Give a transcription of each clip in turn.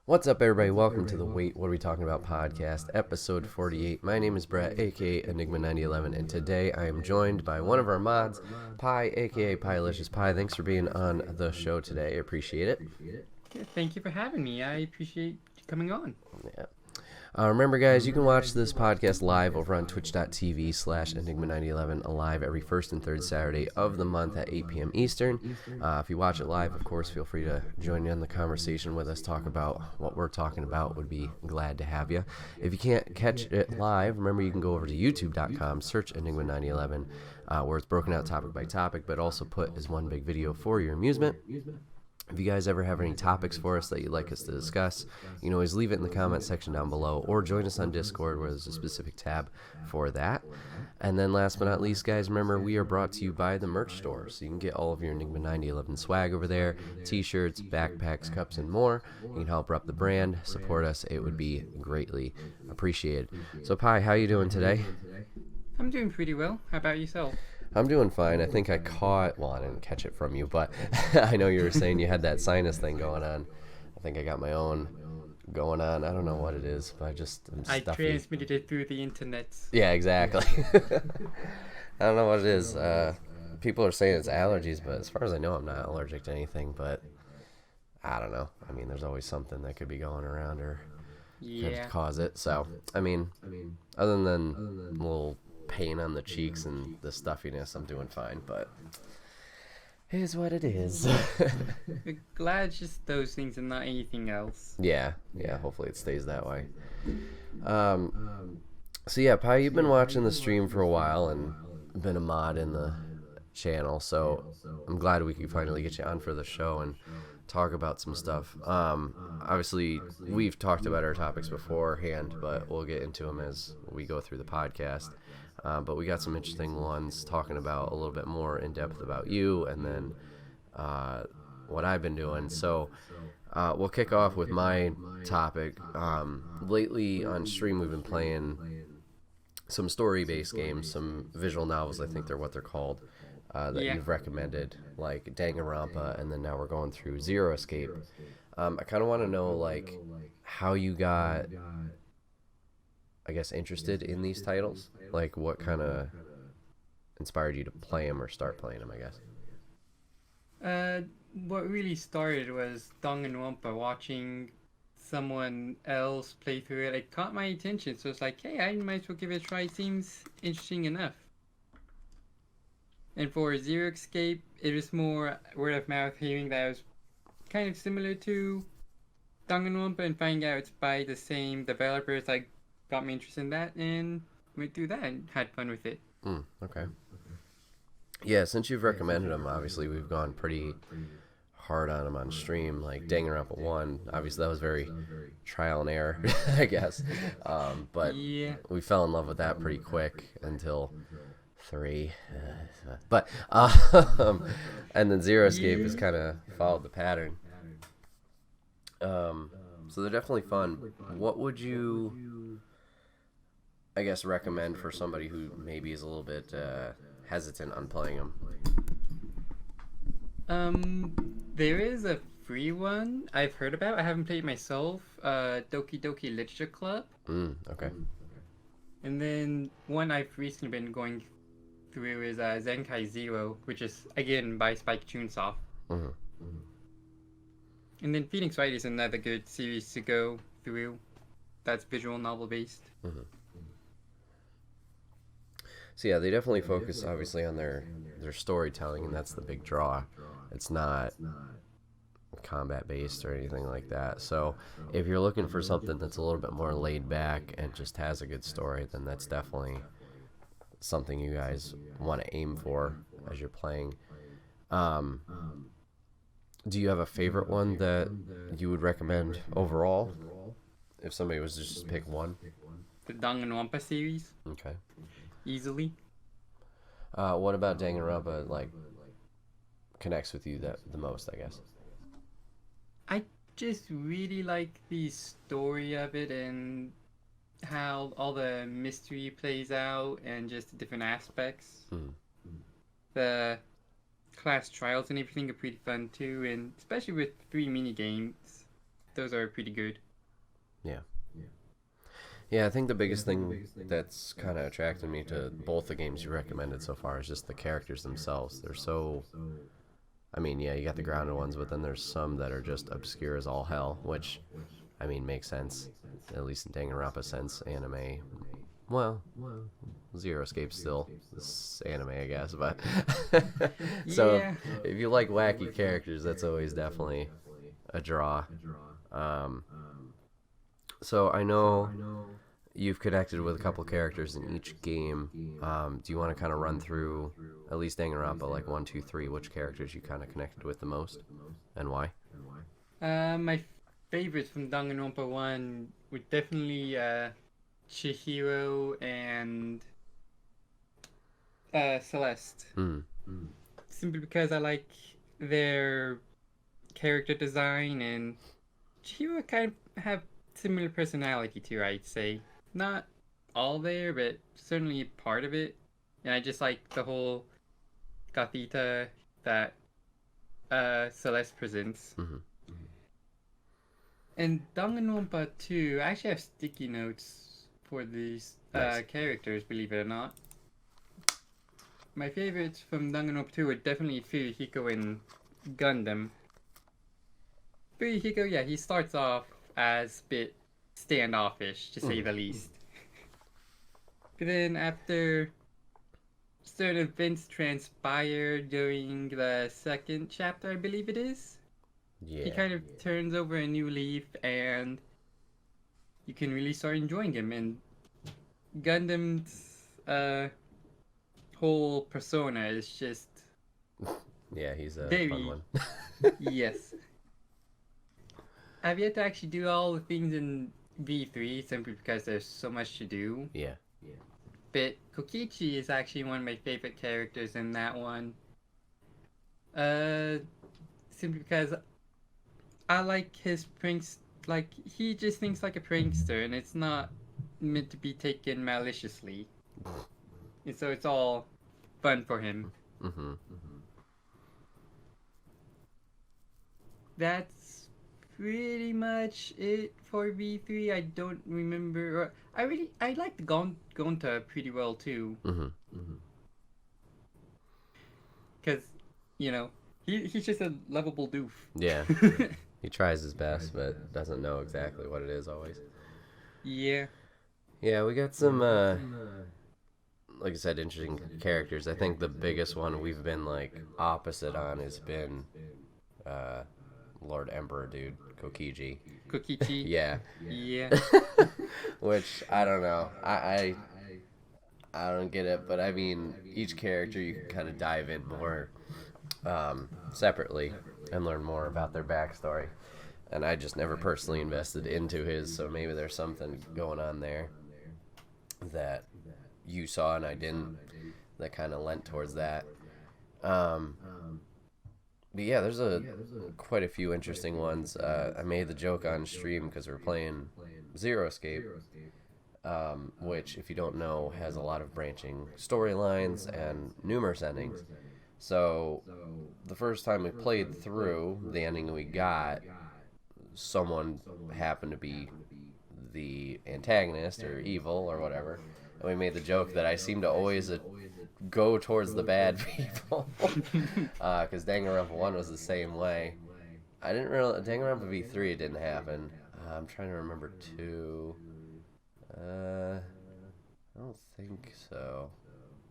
What's up, everybody? Welcome to the Wait, What Are We Talking About podcast, episode 48. My name is Bret, aka Enigma9011, and today I am joined by one of our mods, Pi, aka Pielicious Pi. Thanks for being on the show today. I appreciate it. Yeah, thank you for having me. I appreciate you coming on. Yeah. Remember, guys, you can watch this podcast live over on twitch.tv/Enigma9011, live every first and third Saturday of the month at 8 p.m. Eastern. If you watch it live, of course, feel free to join in the conversation with us, talk about what we're talking about. Would be glad to have you. If you can't catch it live, remember you can go over to youtube.com, search Enigma9011, where it's broken out topic by topic, but also put as one big video for your amusement. If you guys ever have any topics for us that you'd like us to discuss, you can always leave it in the comment section down below or join us on Discord where there's a specific tab for that. And then last but not least, guys, remember we are brought to you by the merch store. So you can get all of your Enigma 9011 swag over there, t-shirts, backpacks, cups, and more. You can help rep the brand, support us. It would be greatly appreciated. So Pi, how you doing today? I'm doing pretty well. How about yourself? I'm doing fine. I think I caught, well, I didn't catch it from you, but I know you were saying you had that sinus thing going on. I think I got my own going on. I don't know what it is, but I'm I stuffy. transmitted it through the internet. Yeah, exactly. I don't know what it is. People are saying it's allergies, but as far as I know, I'm not allergic to anything, but I don't know. I mean, there's always something that could be going around or Yeah. could cause it. So, I mean, other than a little pain on the cheeks and the stuffiness, I'm doing fine, but it is what it is. Glad it's just those things and not anything else. yeah, hopefully it stays that way. So yeah, Pi, you've been watching the stream for a while and been a mod in the channel, so I'm glad we could finally get you on for the show and talk about some stuff. Obviously, we've talked about our topics beforehand, but we'll get into them as we go through the podcast. But we got some interesting ones talking about a little bit more in depth about you and then what I've been doing. So we'll kick off with my topic. Lately on stream, we've been playing some story-based games, some visual novels, I think they're what they're called, that you've recommended, like Danganronpa, and then now we're going through Zero Escape. I kind of want to know, like, how you got, I guess, interested in these titles. Like, what kind of inspired you to play them or start playing them, I guess. What really started was Danganronpa, watching someone else play through it. It caught my attention, so it's like, hey, I might as well give it a try. It seems interesting enough. And for Zero Escape, it was more word of mouth, hearing that it was kind of similar to Danganronpa and finding out it's by the same developers. Like, got me interested in that and went through that and had fun with it. Okay. Yeah, since you've recommended them, obviously we've gone pretty hard on them on stream. Like Danganronpa 1, obviously that was very trial and error, I guess. But Yeah. we fell in love with that pretty quick until 3. But and then Zero Escape has kind of followed the pattern. So they're definitely fun. What would you, I guess, recommend for somebody who maybe is a little bit hesitant on playing them? There is a free one I've heard about. I haven't played it myself. Doki Doki Literature Club. Okay. And then one I've recently been going through is Zenkai Zero, which is again by Spike Chunsoft. Mm-hmm. And then Phoenix Wright is another good series to go through. That's visual novel based. Mm-hmm. So yeah, they definitely focus obviously on their storytelling, and that's the big draw. It's not combat based or anything like that. So if you're looking for something that's a little bit more laid back and just has a good story, then that's definitely something you guys want to aim for as you're playing. Do you have a favorite one that you would recommend overall if somebody was to just pick one? The Danganronpa series, Okay. easily. What about Danganronpa like connects with you the most, I guess? I just really like the story of it and how all the mystery plays out and just the different aspects. The class trials and everything are pretty fun too, and especially with 3 mini games. those are pretty good. Yeah. Yeah, I think the biggest thing that's kind of attracted me to both the games you recommended so far is just the characters themselves. They're so. I mean, yeah, you got the grounded ones, but then there's some that are just obscure as all hell, which, I mean, makes sense. At least in Danganronpa sense, anime. Well, Zero Escape still is anime, I guess, but. So, Yeah. if you like wacky characters, that's always definitely a draw. Um, so, I know you've connected with a couple characters in each game. Do you want to kind of run through, at least Danganronpa, like 1, 2, 3, which characters you kind of connected with the most, and why? My favorites from Danganronpa 1 were definitely Chihiro and Celeste. Mm. Simply because I like their character design, and Chihiro kind of have similar personality to, I'd say. Not all there, but certainly part of it. And I just like the whole Gothita that Celeste presents. Mm-hmm. And Danganronpa 2, I actually have sticky notes for these Nice. characters, believe it or not. My favorites from Danganronpa 2 are definitely Furihiko and Gundam. Furihiko, yeah, he starts off as a bit standoffish, to say the least. But then after certain events transpire during the second chapter, I believe it is, Yeah. he kind of turns over a new leaf, and you can really start enjoying him. And Gundam's whole persona is just Yeah, he's a very fun one. yes. I've yet to actually do all the things in V3 simply because there's so much to do. Yeah. But Kokichi is actually one of my favorite characters in that one. Simply because I like his pranks. Like, he just thinks like a prankster, and it's not meant to be taken maliciously. And so it's all fun for him. Mm-hmm. That's pretty much it for V3. I don't remember. I liked Gonta pretty well too. Mm-hmm. Because, you know, he's just a lovable doof. Yeah. He tries his best, but doesn't know exactly what it is always. Yeah. Yeah, we got some, like I said, interesting characters. I think the biggest one we've been, like, opposite on has been Lord Emperor, dude, Kokiji. Kokichi. Yeah. Yeah. Which, I don't know. I don't get it, but I mean, each character you can kind of dive in more separately and learn more about their backstory. And I just never personally invested into his, so maybe there's something going on there that you saw and I didn't, that kind of lent towards that. But yeah, there's quite a few interesting ones. I made the joke on stream because we're playing Zero Escape, which, if you don't know, has a lot of branching storylines and numerous endings. So the first time we played through, the ending we got, someone happened to be the antagonist or evil or whatever, and we made the joke that I seem to always go towards the bad people, because Danganronpa 1 was the same way. I didn't really Danganronpa V3 it didn't happen. I'm trying to remember 2. I don't think so.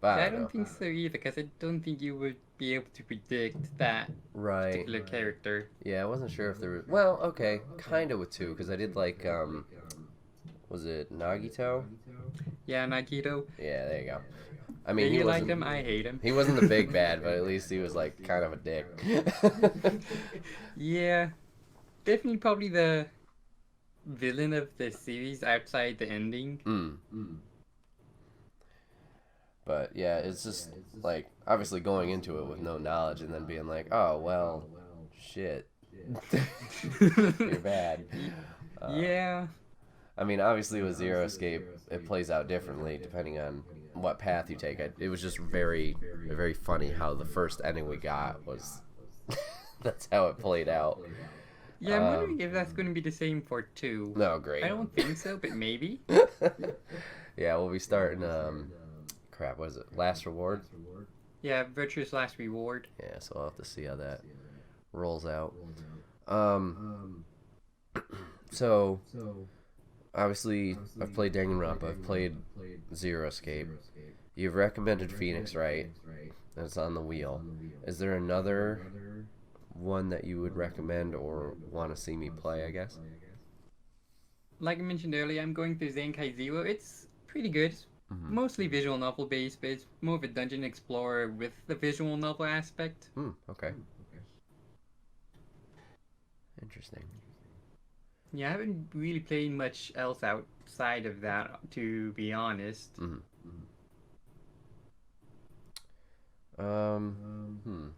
But I don't think so either, because I don't think you would be able to predict that Right. particular character. Yeah, I wasn't sure if there was. Well, okay, kind of with 2, because I did like was it Nagito? Yeah, Nagito. Yeah, there you go. I I mean, mean, he you like wasn't. him, I hate him. He wasn't the big bad, but at least he was like kind of a dick. Yeah, definitely probably the villain of the series outside the ending. But yeah, it's just like obviously going into it with no knowledge and then being like, oh well, shit, you're bad. Yeah. I mean, obviously with Zero Escape, it plays out differently depending on what path you take. It was just very funny how the first ending we got was that's how it played out. Yeah, I'm wondering if that's going to be the same for 2. No, I great. don't think so, but maybe. Yeah, we'll be starting. Crap, what is it? Last reward. Yeah, Virtue's Last Reward. Yeah, so I'll have to see how that rolls out. Um, so obviously I've played Danganronpa. I've played Zero Escape. You've recommended Phoenix, right? That's on the wheel. Is there another one that you would recommend or want to see me play? I guess. Like I mentioned earlier, I'm going through Zenkai Zero. It's pretty good. It's Mm-hmm. mostly visual novel based, but it's more of a dungeon explorer with the visual novel aspect. Okay. Interesting. Yeah, I haven't really played much else outside of that, to be honest. Mm-hmm. Hmm.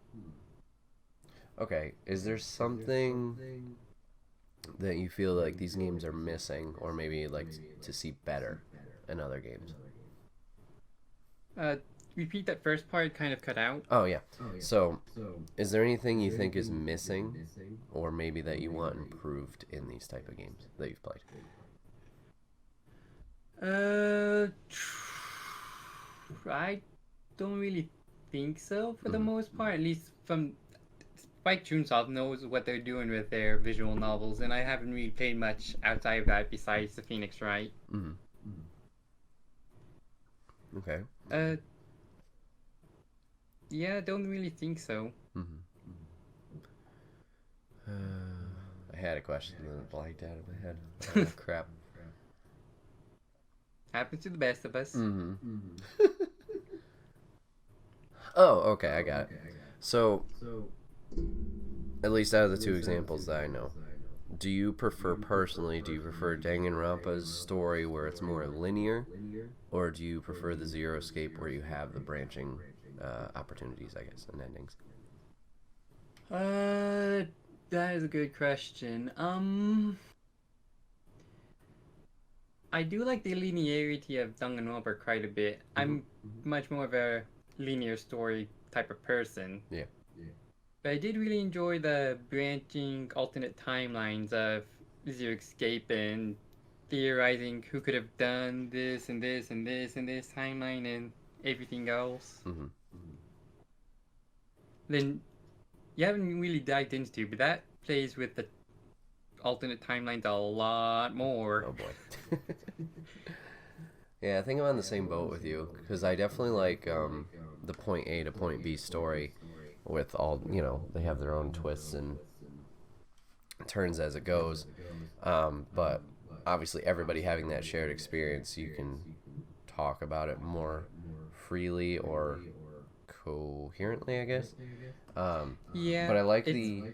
Okay. Is there something that you feel like these games are missing, or maybe like to see better in other games? Uh, Repeat that first part, kind of cut out. Oh yeah. So, is there anything you think is missing, or maybe that you want improved in these type of games that you've played? Uh, I don't really think so for the Mm-hmm. most part. At least from Spike Chunsoft knows what they're doing with their visual novels, and I haven't really played much outside of that besides the Phoenix Wright. Mm-hmm. Okay. Uh, yeah, I don't really think so. Mm-hmm. I had a question and then it blanked out of my head. Oh, crap. Happens to the best of us. Mm-hmm. Oh, okay, I got it. So, at least out of the two examples that I know, do you prefer Danganronpa's story where it's more linear, or do you prefer the Zero Escape where you have the branching opportunities, I guess, and endings? That is a good question. I do like the linearity of Danganronpa quite a bit. I'm much more of a linear story type of person. Yeah. But I did really enjoy the branching alternate timelines of Zero Escape and theorizing who could have done this and this and this and this timeline and everything else. Mm-hmm. Then you haven't really dived into, but that plays with the alternate timelines a lot more. Oh boy. Yeah, I think I'm on the same boat with you because I definitely like the point A to point B story with all, they have their own twists and turns as it goes. But obviously everybody having that shared experience, you can talk about it more freely or coherently, I guess. Yeah, But I like the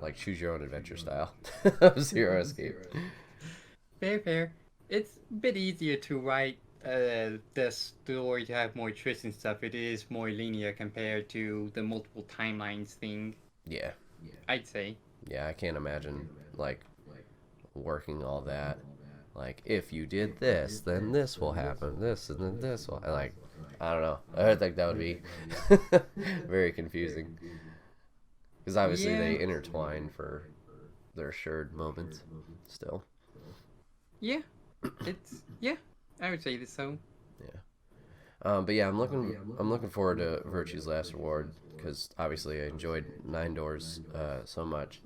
like choose your own adventure style of Zero Escape. fair. It's a bit easier to write the story to have more twists and stuff. It is more linear compared to the multiple timelines thing, Yeah. I'd say. Yeah, I can't imagine like working all that. Like if you did this, then this will happen. This and then this will like I don't know. I think that would be very confusing. Because obviously Yeah. they intertwine for their shared moments still. Yeah, I would say this so. But yeah, I'm looking forward to Virtue's Last Reward because obviously I enjoyed Nine Doors so much.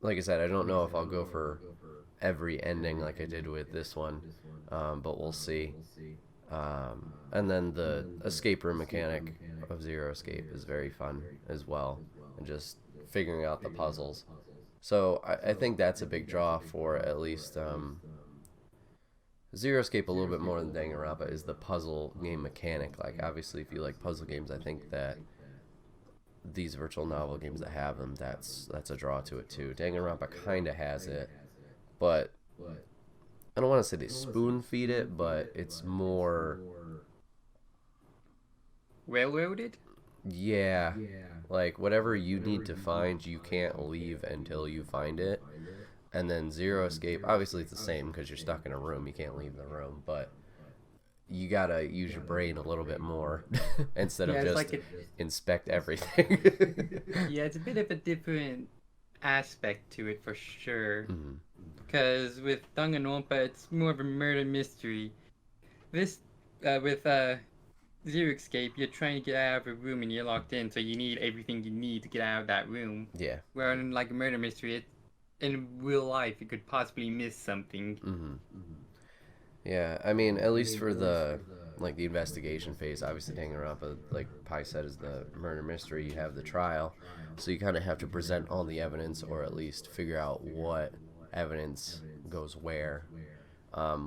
Like I said, I don't know if I'll go for every ending like I did with this one, but we'll see. And then the escape room mechanic of Zero Escape is very fun as well, and just figuring out the puzzles. So I think that's a big draw for at least Zero Escape a little bit more than Danganronpa is the puzzle game mechanic. Like obviously, if you like puzzle games, I think that these virtual novel games that have them, that's a draw to it too. Danganronpa kind of has it, but I don't want to say they spoon feed it, but it's more Railroaded? yeah, like whatever you need to find, you can't leave until you find it. And then Zero Escape, obviously it's the same because you're stuck in a room, you can't leave the room, but you gotta use your brain a little bit more instead Yeah, of it's just like a inspect everything. yeah, it's a bit of a different aspect to it for sure. Mhm. Because with Danganronpa, it's more of a murder mystery. This, with Zero Escape, you're trying to get out of a room and you're locked in, so you need everything you need to get out of that room. Yeah. Where in like a murder mystery, in real life, you could possibly miss something. Hmm. Yeah, I mean, at least for the like the investigation phase, obviously Danganronpa, like Pi said, is the murder mystery. You have the trial, so you kind of have to present all the evidence, or at least figure out what evidence goes where.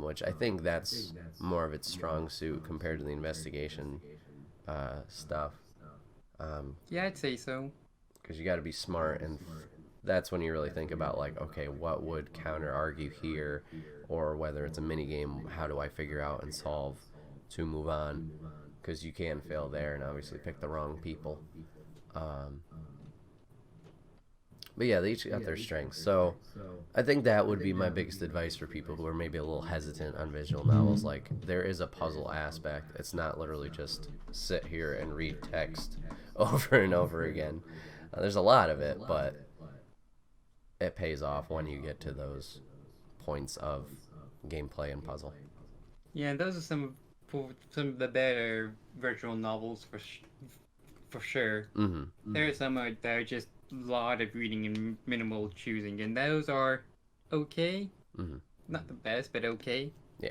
Which I think that's more of its strong suit compared to the investigation stuff. Um, Yeah, I'd say so. because you got to be smart, and that's when you really think about like, okay, what would counter argue here, or whether it's a mini game, how do I figure out and solve to move on? Because you can fail there and obviously pick the wrong people. Um, but yeah, they each got their strengths. So I think that would be my biggest advice for people who are maybe a little hesitant on visual novels. Like, there is a puzzle aspect. It's not literally just sit here and read text over and over again. There's a lot of it, but it pays off when you get to those points of gameplay and puzzle. Yeah, and those are some of the better virtual novels for sure. Mm-hmm. There are some that are just a lot of reading and minimal choosing, and those are okay. Mm-hmm. Not the best, but okay. Yeah.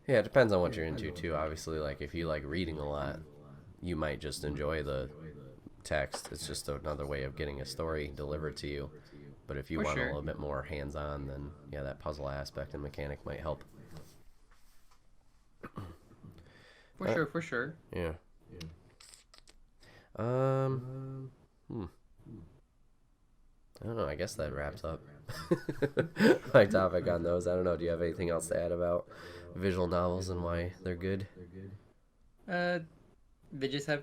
Yeah, it depends on what you're into too. Obviously, like if you like reading a lot, you might just enjoy the text. It's just another way of getting a story delivered to you. But if you For want a sure. little bit more hands-on, then yeah, that puzzle aspect and mechanic might help. For sure, for sure. Yeah. Um. Hmm. I don't know. I guess that wraps up my topic on those. I don't know. Do you have anything else to add about visual novels and why they're good? Uh, they just have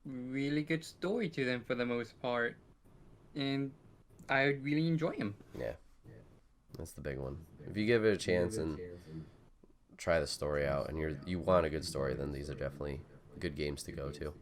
really good story to them for the most part, and I really enjoy them. Yeah, that's the big one. If you give it a chance and try the story out, and you want a good story, then these are definitely good games to go to.